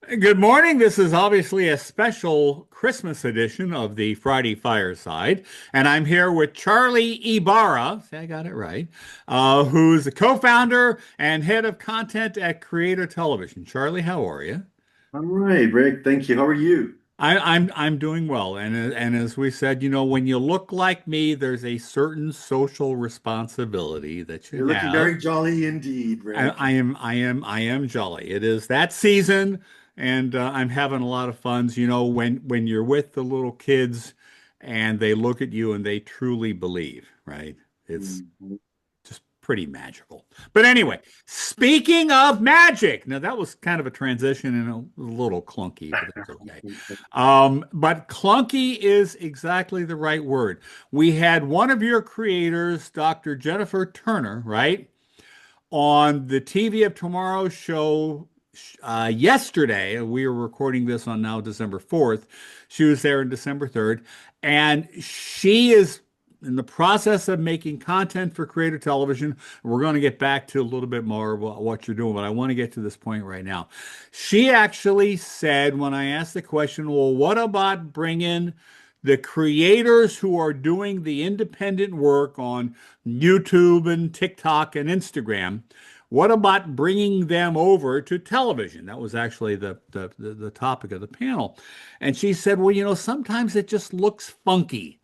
Good morning. This is obviously a special Christmas edition of the Friday Fireside, and I'm here with Charlie Ibarra. See, I got it right. Who's the co-founder and head of content at Creator Television. Charlie, how are you? All right, Rick. Thank you. How are you? I'm doing well, and as we said, when you look like me, there's a certain social responsibility that you You're looking have. very jolly indeed, Rick. I am jolly. It is that season, and I'm having a lot of fun. When you're with the little kids, and they look at you and they truly believe, right? It's Mhm. just pretty magical. But anyway, speaking of magic, now that was kind of a transition and a little clunky, but that's okay. But clunky is exactly the right word. We had one of your creators, Dr. Jennifer Turner, right? On the TV of Tomorrow show yesterday. We were recording this on now December 4th. She was there on December 3rd, and she is in the process of making content for Creator Television. We're going to get back to a little bit more about what you're doing, but I want to get to this point right now. She actually said, when I asked the question, well, what about bringing the creators who are doing the independent work on YouTube and TikTok and Instagram? What about bringing them over to television? That was actually the topic of the panel. And she said, well, sometimes it just looks funky.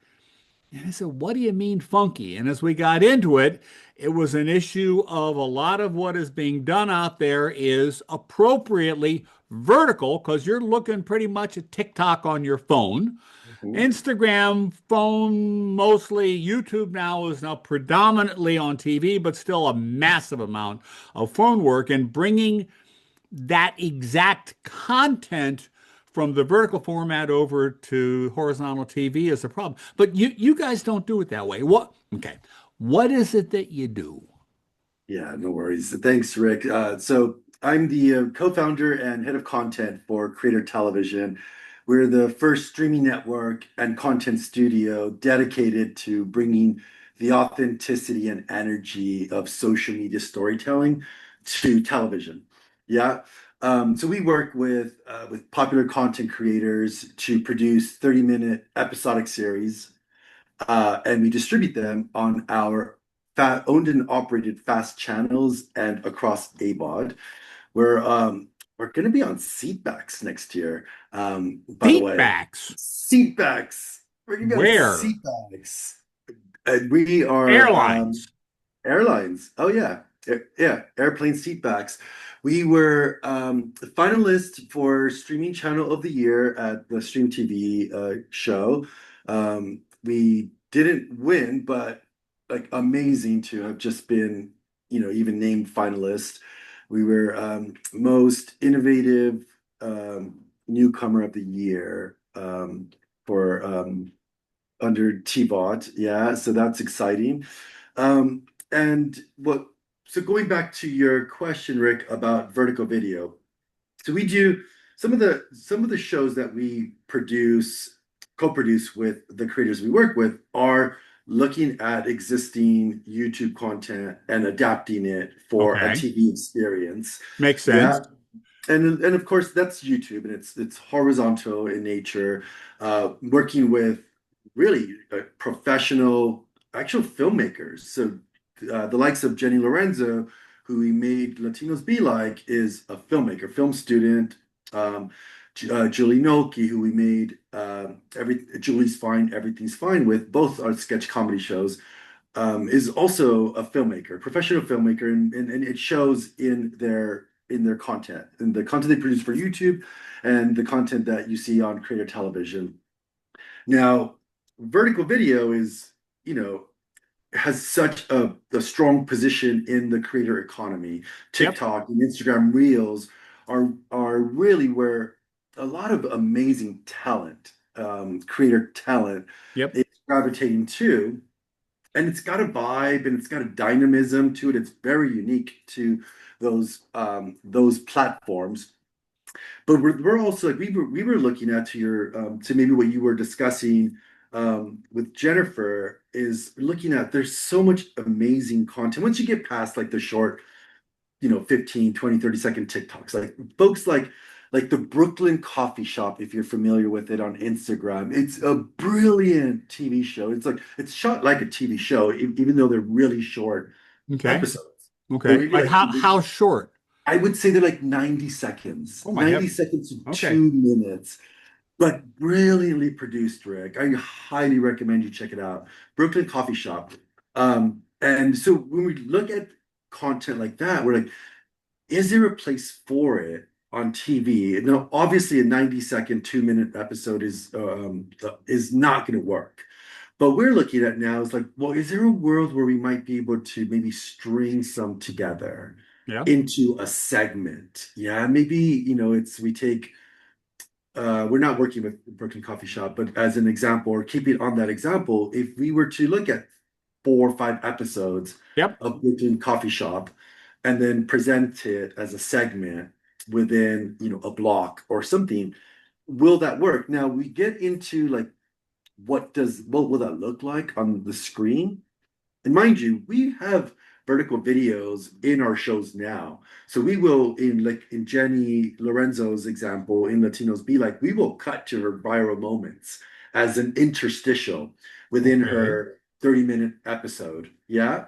And I said, what do you mean funky? And as we got into it, it was an issue of a lot of what is being done out there is appropriately vertical because you're looking pretty much at TikTok on your phone. Mhm. Instagram, phone, mostly. YouTube now is now predominantly on TV, but still a massive amount of phone work. And bringing that exact content from the vertical format over to horizontal TV is a problem. But you guys don't do it that way. What? Okay. What is it that you do? Yeah, no worries. Thanks, Rick. So I'm the co-founder and head of content for Creator Television. We're the first streaming network and content studio dedicated to bringing the authenticity and energy of social media storytelling to television. Yeah. So we work with popular content creators to produce 30-minute episodic series, and we distribute them on our owned and operated fast channels and across ABOD. We're going to be on seatbacks next year. By the way, Feedbacks. seatbacks. We're going to be on Where? seatbacks. And we are Airlines. airlines. Oh yeah, yeah, airplane seatbacks. We were finalists for Streaming Channel of the Year at the Stream TV show. We didn't win, but like amazing to have just been, even named finalist. We were most innovative newcomer of the year for under TVOT. Yeah, so that's exciting. And what, so going back to your question, Rick, about vertical video. So we do some of the shows that we produce, co-produce with the creators we work with are looking at existing YouTube content and adapting it for a Okay. TV experience. Makes Yeah. sense. And of course that's YouTube and it's horizontal in nature, working with really professional actual filmmakers. So the likes of Jenny Lorenzo, who we made Latinos Be Like, is a filmmaker, film student. Julie Noki, who we made Julie's Fine, Everything's Fine with, both are sketch comedy shows, is also a filmmaker, professional filmmaker, and it shows in their content, in the content they produce for YouTube and the content that you see on Creator Television. Now, vertical video is, you know, has such a strong position in the creator economy. Yep. TikTok and Instagram Reels are really where a lot of amazing talent, creator talent, Yep. is gravitating to. And it's got a vibe and it's got a dynamism to it. It's very unique to those platforms. But we're also like we were looking at to maybe what you were discussing with Jennifer is looking at there's so much amazing content once you get past like the short 15, 20, 30-second TikToks, like folks like the Brooklyn Coffee Shop, if you're familiar with it on Instagram. It's a brilliant TV show. It's shot like a TV show, even though they're really short Okay. episodes. They're Okay. maybe Like like how short? I would say they're like 90 seconds, Oh my 90 heavens. seconds to Okay. 2 minutes, but brilliantly produced, Rick. I highly recommend you check it out. Brooklyn Coffee Shop. And so when we look at content like that, we're like, is there a place for it on TV? Now, obviously, a 90-second, 2-minute episode is not going to work. But we're looking at now is like, well, is there a world where we might be able to maybe string some together Yeah. into a segment? Yeah, maybe, it's we take we're not working with Brooklyn Coffee Shop, but as an example, or keeping on that example, if we were to look at 4 or 5 episodes Yep. of Brooklyn Coffee Shop and then present it as a segment within, a block or something, will that work? Now we get into like what will that look like on the screen? And mind you, we have vertical videos in our shows now. So we will, in Jenny Lorenzo's example, in Latinos Be Like, we will cut to her viral moments as an interstitial within Okay. her 30-minute episode. Yeah.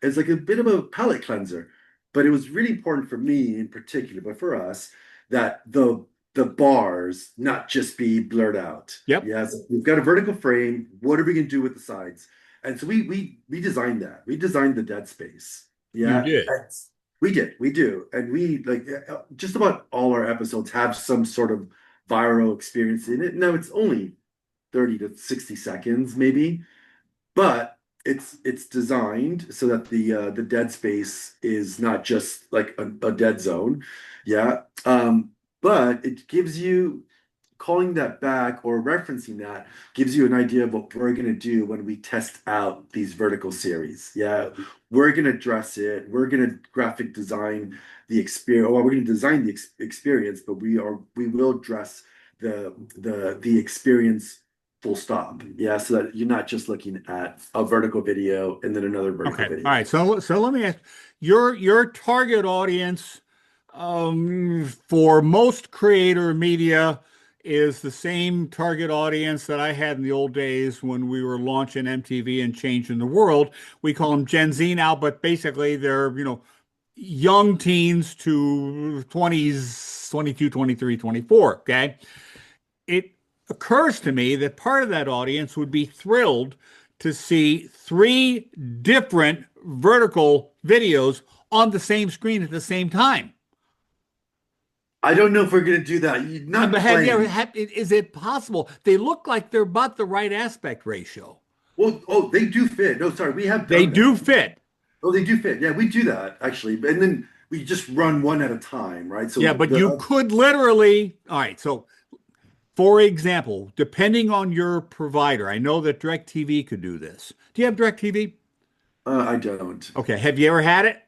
It's like a bit of a palate cleanser. But it was really important for me in particular, but for us, that the bars not just be blurred out. Yep. Yes, we've got a vertical frame. What are we gonna do with the sides? And so we designed that. We designed the dead space. You Yeah, did. we do, and we like just about all our episodes have some sort of viral experience in it. Now it's only 30 to 60 seconds, maybe, but it's designed so that the dead space is not just like a dead zone. Yeah, but it gives you calling that back or referencing that gives you an idea of what we're going to do when we test out these vertical series. Yeah, we're going to dress it. We're going to graphic design the experience. Well, we're going to design the experience, but we will dress the experience full stop. Yeah, so that you're not just looking at a vertical video and then another vertical Okay. All video. right. So let me ask your target audience for most creator media is the same target audience that I had in the old days when we were launching MTV and changing the world. We call them Gen Z now, but basically they're, young teens to 20s, 22, 23, 24. Okay. It occurs to me that part of that audience would be thrilled to see three different vertical videos on the same screen at the same time. I don't know if we're going to do that. You're not But have you ever playing. had, is it possible? They look like they're about the right aspect ratio. Well, oh, they do fit. No, sorry, we have They done do that. fit. Oh, they do fit. Yeah, we do that actually. And then we just run one at a time, right? So Yeah, but the you could literally, all right, so for example, depending on your provider, I know that DirecTV could do this. Do you have DirecTV? I don't. Okay, have you ever had it?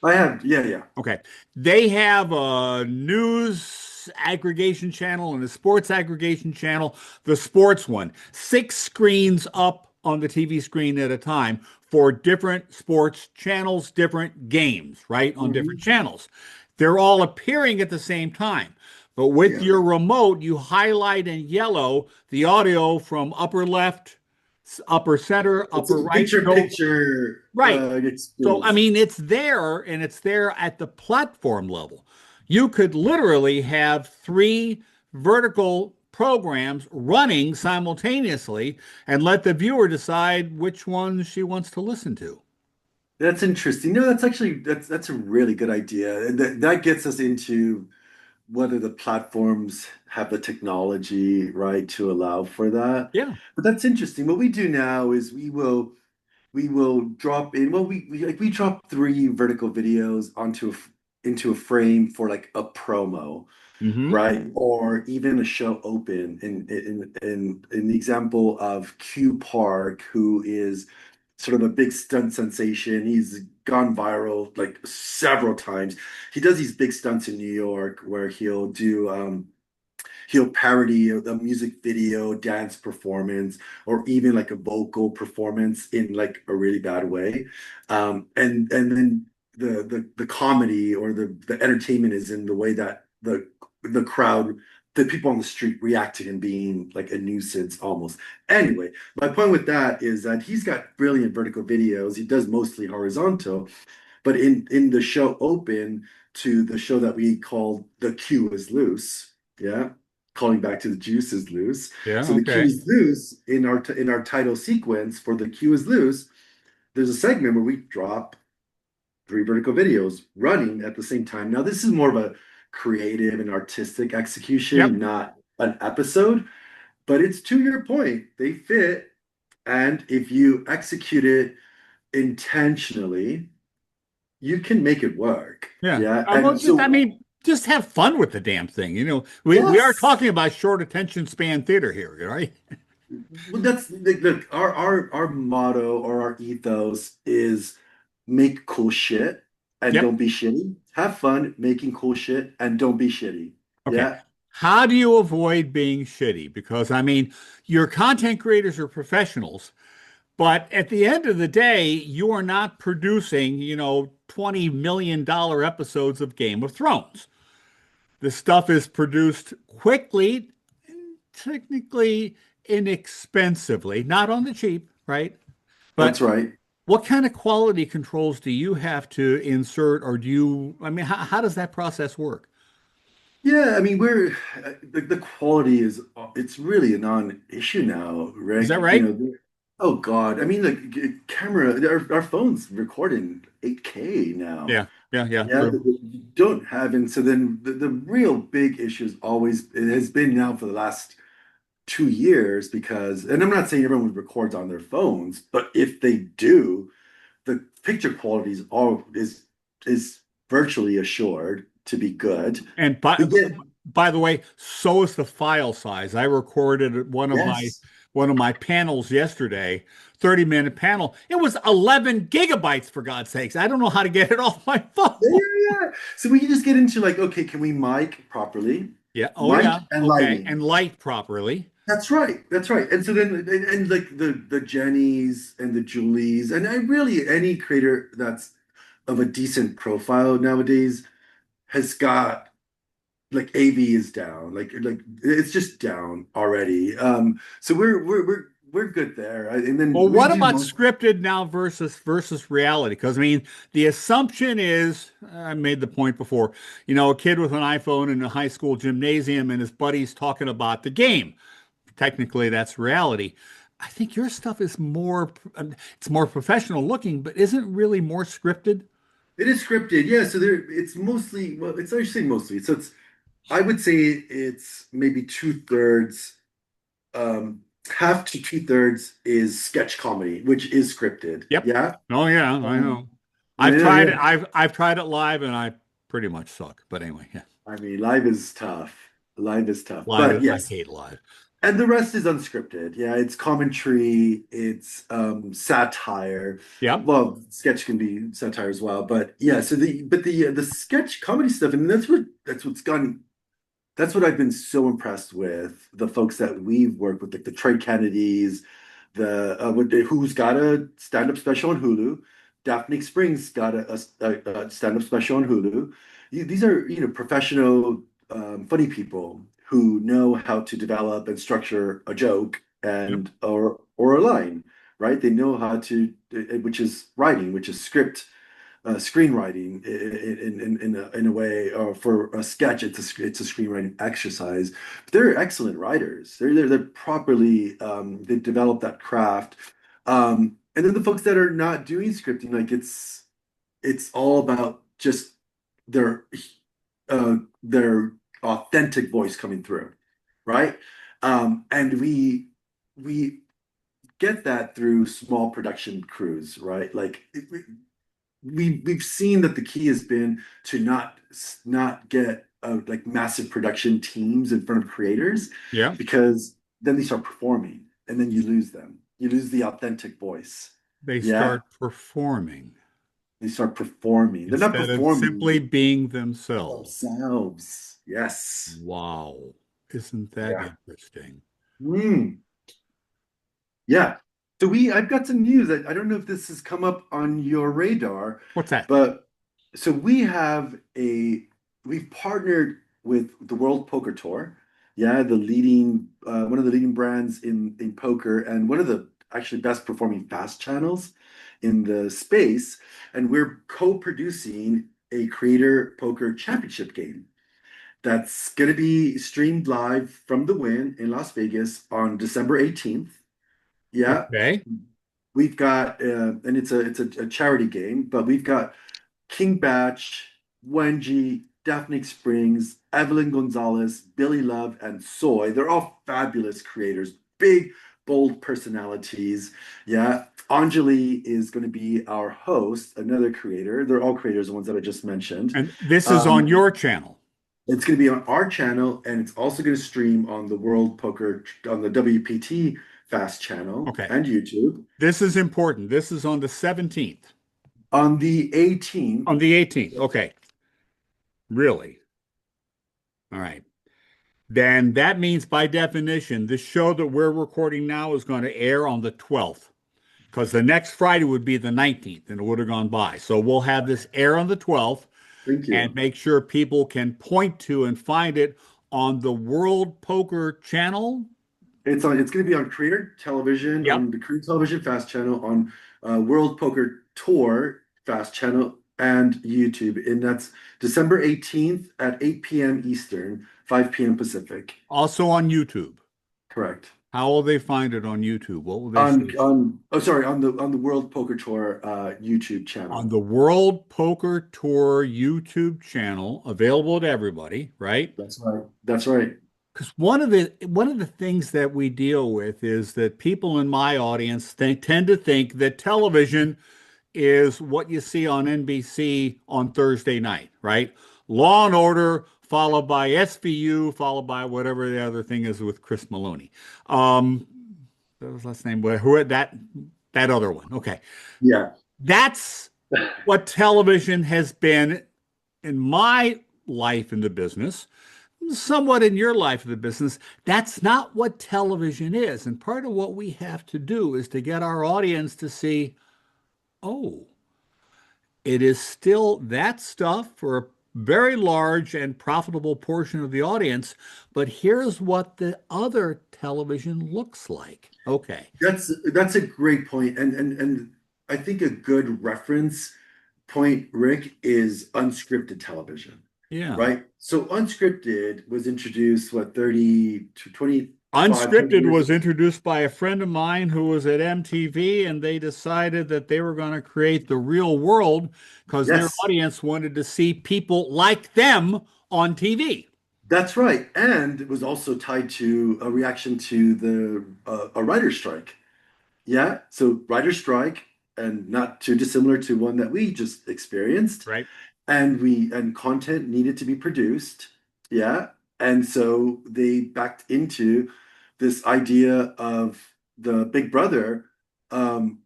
I have, yeah, yeah. Okay. They have a news aggregation channel and a sports aggregation channel, the sports one, 6 screens up on the TV screen at a time for different sports channels, different games, right? On different Hmm. channels. They're all appearing at the same time. But with Yeah. your remote, you highlight in yellow the audio from upper left, upper center, It's upper a right. picture So, picture right. So, I experience. mean, it's there and it's there at the platform level. You could literally have three vertical programs running simultaneously and let the viewer decide which one she wants to listen to. That's interesting. No, that's actually that's a really good idea. And that gets us into whether the platforms have the technology, right, to allow for that. Yeah. But that's interesting. What we do now is we will drop in well we drop 3 vertical videos into a frame for like a promo, Hmm. right, or even a show open in the example of Q Park, who is sort of a big stunt sensation. He's gone viral like several times. He does these big stunts in New York where he'll parody a music video, dance performance, or even like a vocal performance in like a really bad way. And then the comedy or the entertainment is in the way that the the crowd, the people on the street react to him being like a nuisance almost. Anyway, my point with that is that he's got brilliant vertical videos. He does mostly horizontal, but in the show open to the show that we called The Q is Loose, yeah, calling back to the Juice is Loose. Yeah, So the Q okay. is Loose in our title sequence for The Q is Loose, there's a segment where we drop three vertical videos running at the same time. Now, this is more of a creative and artistic execution, Yep. not an episode, but it's to your point, they fit. And if you execute it intentionally, you can make it work. Yeah. Yeah. Well, And just I so, mean, just have fun with the damn thing. We are yes, talking about short attention span theater here, right? well, that's our motto or our ethos is make cool shit and Yep. don't be shitty. Have fun making cool shit and don't be shitty. Okay. Yeah, How do you avoid being shitty? Because I mean, your content creators are professionals, but at the end of the day, you are not producing, $20 million episodes of Game of Thrones. The stuff is produced quickly, technically inexpensively, not on the cheap, right? that's But right. what kind of quality controls do you have to insert, or I mean, how does that process work? Yeah, I mean, the quality is it's really a non-issue now, Is right? that right? Oh God, I mean, the camera, our phones record in 8K now. Yeah, yeah, yeah, Yeah, true. you don't have, and so then the real big issue is always it has been now for the last 2 years because, and I'm not saying everyone records on their phones, but if they do, the picture quality is virtually assured to be good. And But yet, by the way, so is the file size. I recorded yes, one of my panels yesterday, 30-minute panel. It was 11 gigabytes for God's sakes. I don't know how to get it off my yeah, phone. yeah, yeah. So we can just get into like, okay, can we mic properly? Yeah. Oh yeah. Mic and Okay. And lighting. light properly. That's right. That's right. And so then, and like the Jennies and the Julies, and I really any creator that's of a decent profile nowadays has got like AV is down, like it's just down already. So we're good there. And then Well, we what do about most. scripted now versus reality? Because I mean, the assumption is, I made the point before, a kid with an iPhone in a high school gymnasium and his buddies talking about the game. Technically, that's reality. I think your stuff is it's more professional looking, but isn't really more scripted. It is scripted, yeah. So there, it's mostly well, it's actually mostly. So it's I would say it's maybe two-thirds, half to two-thirds is sketch comedy, which is scripted. Yep. Yeah. Oh yeah, I Um, know. yeah, I've yeah, tried it. yeah. I've tried it live, and I pretty much suck. But anyway, yeah, I mean, live is tough. Live is tough. live. But I yes, hate live. and the rest is unscripted. Yeah, it's commentary, it's satire. Yep. Well, sketch can be satire as well, but yeah. So the sketch comedy stuff, and that's what I've been so impressed with the folks that we've worked with, like the Trey Kennedys, who's got a stand-up special on Hulu. Daphne Springs got a stand-up special on Hulu. These are, professional, funny people who know how to develop and structure a joke Yep. and or a line, right? They know how to, which is writing, which is script screenwriting in a way, or for a sketch, it's a screenwriting exercise. But they're excellent writers. They're properly they develop that craft. And then the folks that are not doing scripting, like it's all about just their their authentic voice coming through, right? And we get that through small production crews, right? Like we've seen that the key has been to not get like massive production teams in front of creators Yeah. because then they start performing and then you lose them. You lose the authentic voice. They Yeah, start performing they start performing. They're not instead of simply performing being themselves. themselves. Yes. Wow. Isn't that Yeah. interesting? Mm. Yeah. So I've got some news. I don't know if this has come up on your radar, What's that? but so we've partnered with the World Poker Tour. Yeah, the leading one of the leading brands in poker and one of the actually best performing fast channels in the space. And we're co-producing a Creator Poker Championship game that's going to be streamed live from the Win in Las Vegas on December 18th. Yeah, Okay. we've got and it's a charity game, but we've got King Batch, Wenji, Daphne Springs, Evelyn Gonzalez, Billy Love, and Soy. They're all fabulous creators, big, bold personalities. Yeah. Anjali is going to be our host, another creator. They're all creators, the ones that I just mentioned. And this is on Um, your channel. it's going to be on our channel, and it's also going to stream on the World Poker, on the WPT Fast channel Okay. and YouTube This is important. This is on the 17th. on the 18th. On the 18th. Okay. Really? All right. Then that means by definition, the show that we're recording now is going to air on the 12th because the next Friday would be the 19th and it would have gone by. So we'll have this air on the 12th Thank and you. make sure people can point to and find it on the World Poker channel. It's going to be on Creator Television, Yep. on the Creator Television Fast channel, on World Poker Tour Fast channel, and YouTube. And that's December 18th at 8 p.m. Eastern, 5 p.m. Pacific. Also on YouTube. Correct. How will they find it on YouTube? What will they search? On the World Poker Tour YouTube On channel. the World Poker Tour YouTube channel, available to everybody, right? That's right. That's right. Because one of the things that we deal with is that people in my audience tend to think that television is what you see on NBC on Thursday night, right? Law and Order, followed by SVU, followed by whatever the other thing is with Chris Maloney. That was last name. Who that other one? Okay, Yeah. that's what television has been in my life in the business, somewhat in your life in the business. That's not what television is. And part of what we have to do is to get our audience to see, oh, it is still that stuff for a very large and profitable portion of the audience, but here's what the other television looks like. Okay. That's a great point. And I think a good reference point, Rick, is unscripted television, Yeah. right? So unscripted was introduced, what, 30 to 25, 30 Unscripted years was ago? introduced by a friend of mine who was at MTV, and they decided that they were going to create the real world because their Yes, audience wanted to see people like them on TV. that's right. And it was also tied to a reaction to the a writer's strike. Yeah, so writer's strike, and not too dissimilar to one that we just experienced. Right. And content needed to be produced. Yeah. And so they backed into this idea of the Big Brother. Um,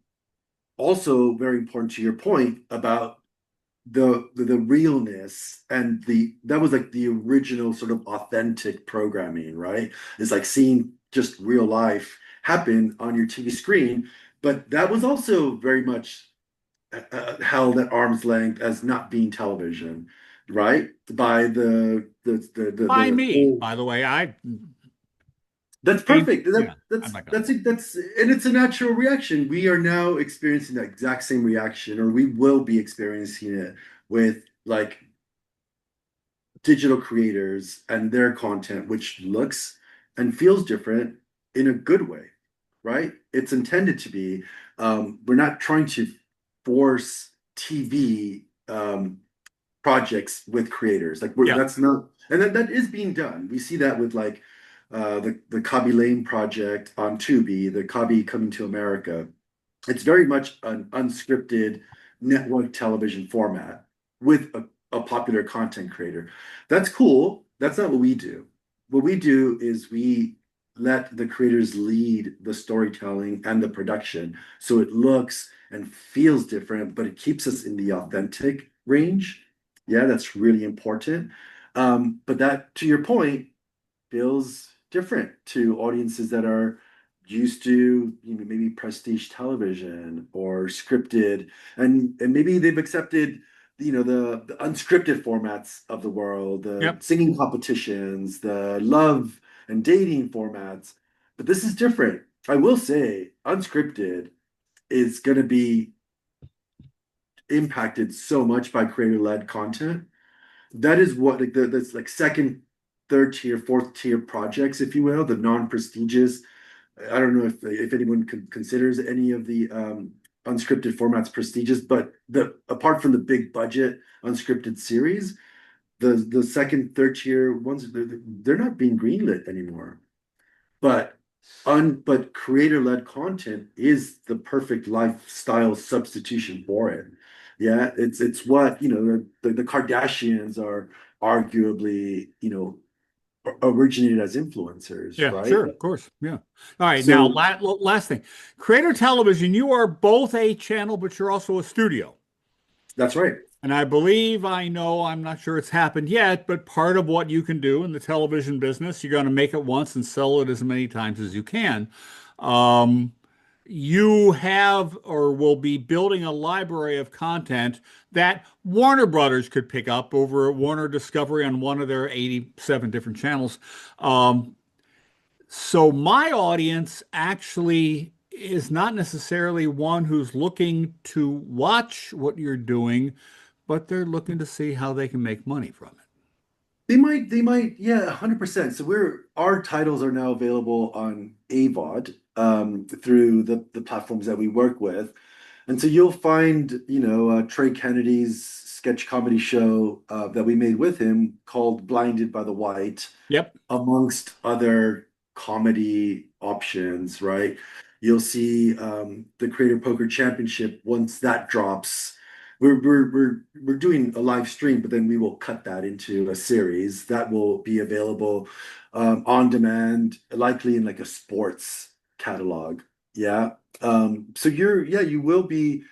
Also very important to your point about the realness and the that was like the original sort of authentic programming, right? It's like seeing just real life happen on your TV screen, but that was also very much held at arm's length as not being television, right? By By the me, whole. by the way. That's Hey, perfect. yeah, I'm not gonna. That's and it's a natural reaction. We are now experiencing that exact same reaction, or we will be experiencing it with like digital creators and their content, which looks and feels different in a good way, right? It's intended to be. We're not trying to force TV projects with creators. Like Yeah. that's not, and that is being done. We see that with like the Cobby Lane project on Tubi, the Cobby Coming to America. It's very much an unscripted network television format with a popular content creator. That's cool. That's not what we do. What we do is we let the creators lead the storytelling and the production so it looks and feels different, but it keeps us in the authentic range. Yeah, that's really important. But that, to your point, feels different to audiences that are used to, maybe prestige television or scripted, and maybe they've accepted the unscripted formats of the world, the Yep. singing competitions, the love and dating formats. But this is different. I will say, unscripted is going to be impacted so much by creator-led content. That is what like that's like second, third tier, fourth tier projects, if you will, the non-prestigious. I don't know if anyone considers any of the unscripted formats prestigious, but the apart from the big budget unscripted series, the second, third tier ones they're not being greenlit anymore. But but creator-led content is the perfect lifestyle substitution for it. Yeah, it's what the Kardashians are arguably originated as influencers, Yeah, right? sure, of course. Yeah. All right. Now, So last thing. Creator Television, you are both a channel, but you're also a studio. that's right. And I believe I know, I'm not sure it's happened yet, but part of what you can do in the television business, you're going to make it once and sell it as many times as you can. Um, you have or will be building a library of content that Warner Brothers could pick up over at Warner Discovery on one of their 87 different channels. Um, so my audience actually is not necessarily one who's looking to watch what you're doing, but they're looking to see how they can make money from it. They might, yeah, 100%. So our titles are now available on AVOD through the platforms that we work with. And so you'll find, Trey Kennedy's sketch comedy show that we made with him called Blinded by the White, Yep. amongst other comedy options, right? You'll see the Creator Poker Championship once that drops. We're doing a live stream, but then we will cut that into a series that will be available on demand, likely in like a sports catalog. Yeah. So you will be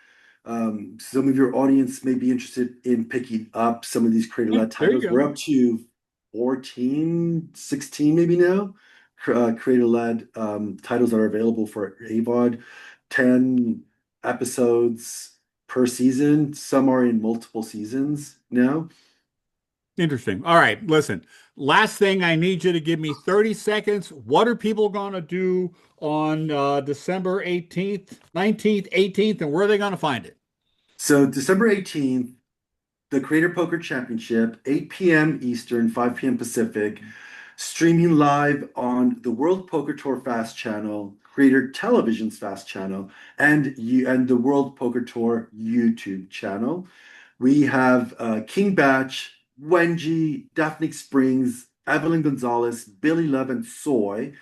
some of your audience may be interested in picking up some of these Yeah, creator-led there you titles. go. We're up to 14, 16 maybe now, creator-led titles that are available for AVOD, 10 episodes per season. Some are in multiple seasons now. Interesting. All right, listen. Last thing, I need you to give me 30 seconds. What are people going to do on December 18th, 19th, 18th, and where are they going to find it? So December 18th, the Creator Poker Championship, 8 p.m. Eastern, 5 p.m. Pacific, streaming live on the World Poker Tour Fast Channel, Creator Television's Fast Channel, and the World Poker Tour YouTube channel. We have King Batch, Wenji, Daphne Springs, Evelyn Gonzalez, Billy Love, and Soy,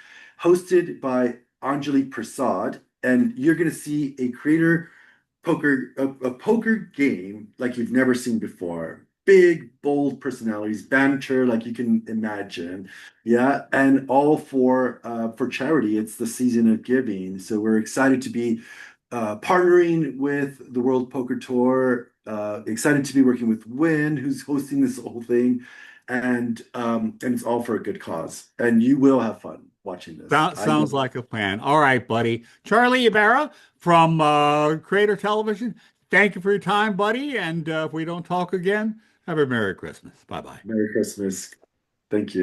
hosted by Anjali Prasad. And you're going to see a poker game like you've never seen before. Big, bold personalities, banter like you can imagine. Yeah, and all for charity. It's the season of giving. So we're excited to be partnering with the World Poker Tour. Excited to be working with Win, who's hosting this whole thing, and it's all for a good cause. And you will have fun watching this. I Sounds know. like a plan. All right, buddy. Charlie Ibarra from Creator Television. Thank you for your time, buddy. And if we don't talk again, have a Merry Christmas. Bye bye. Merry Christmas. Thank you.